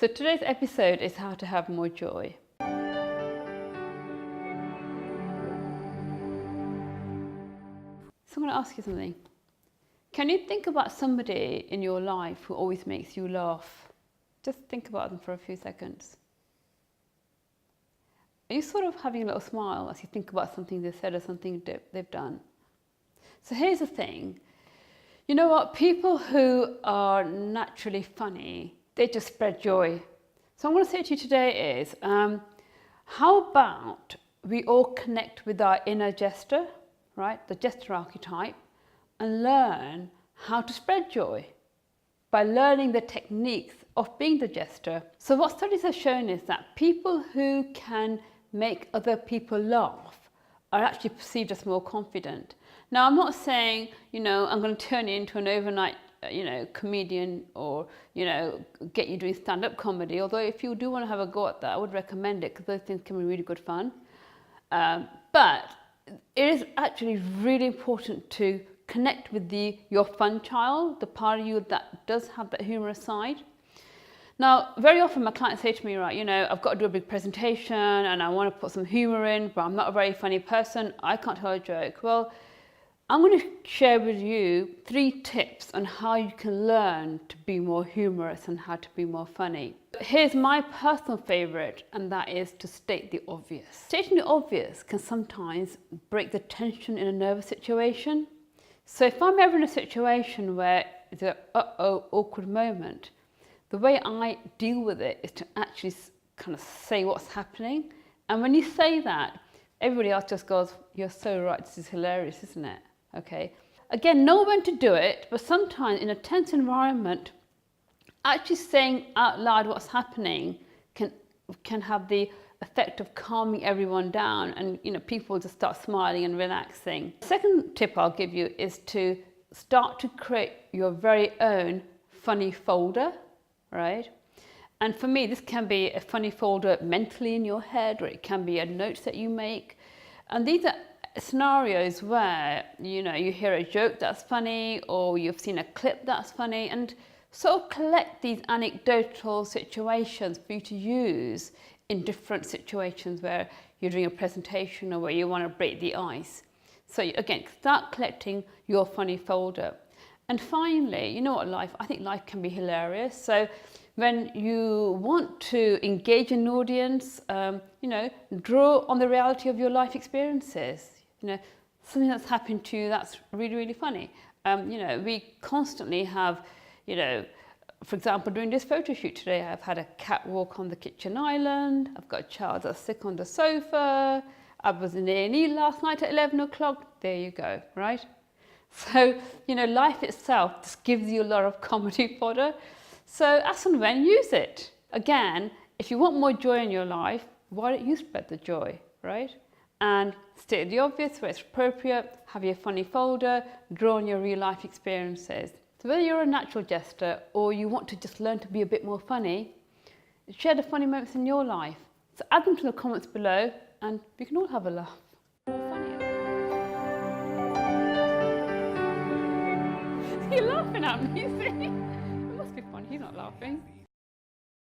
So today's episode is how to have more joy. So I'm going to ask you something. Can you think about somebody in your life who always makes you laugh? Just think about them for a few seconds. Are you sort of having a little smile as you think about something they've said or something they've done? So here's the thing. You know what? People who are naturally funny, they just spread joy. So what I want to say to you today is, how about we all connect with our inner jester, right? The Jester Archetype, and learn how to spread joy by learning the techniques of being the jester. So what studies have shown is that people who can make other people laugh are actually perceived as more confident. Now, I'm not saying, I'm going to turn you into an overnight, comedian or, get you doing stand-up comedy. Although if you do want to have a go at that, I would recommend it because those things can be really good fun. But it is actually really important to connect with your fun child, the part of you that does have that humorous side. Now, very often my clients say to me, right, I've got to do a big presentation and I want to put some humor in, but I'm not a very funny person. I can't tell a joke. Well, I'm going to share with you 3 tips on how you can learn to be more humorous and how to be more funny. Here's my personal favorite, and that is to state the obvious. Stating the obvious can sometimes break the tension in a nervous situation. So if I'm ever in a situation where it's an awkward moment, the way I deal with it is to actually kind of say what's happening. And when you say that, everybody else just goes, "You're so right, this is hilarious, isn't it?" Okay. Again, know when to do it, but sometimes in a tense environment, actually saying out loud what's happening can have the effect of calming everyone down, and people just start smiling and relaxing. The second tip I'll give you is to start to create your very own funny folder, right? And for me, this can be a funny folder mentally in your head, or it can be a note that you make. And these are scenarios where you hear a joke that's funny, or you've seen a clip that's funny, and sort of collect these anecdotal situations for you to use in different situations where you're doing a presentation or where you want to break the ice. So again, start collecting your funny folder. And finally, I think life can be hilarious. So when you want to engage an audience, draw on the reality of your life experiences. Something that's happened to you that's really, really funny. We constantly have, for example, during this photo shoot today, I've had a cat walk on the kitchen island. I've got a child that's sick on the sofa. I was in A&E last night at 11 o'clock. There you go, right? So, life itself just gives you a lot of comedy fodder. So as and when, use it. Again, if you want more joy in your life, why don't you spread the joy, right? And state the obvious where it's appropriate, have your funny folder, draw on your real life experiences. So whether you're a natural jester or you want to just learn to be a bit more funny, share the funny moments in your life. So add them to the comments below and we can all have a laugh. You're laughing at me, see? It must be fun, he's not laughing.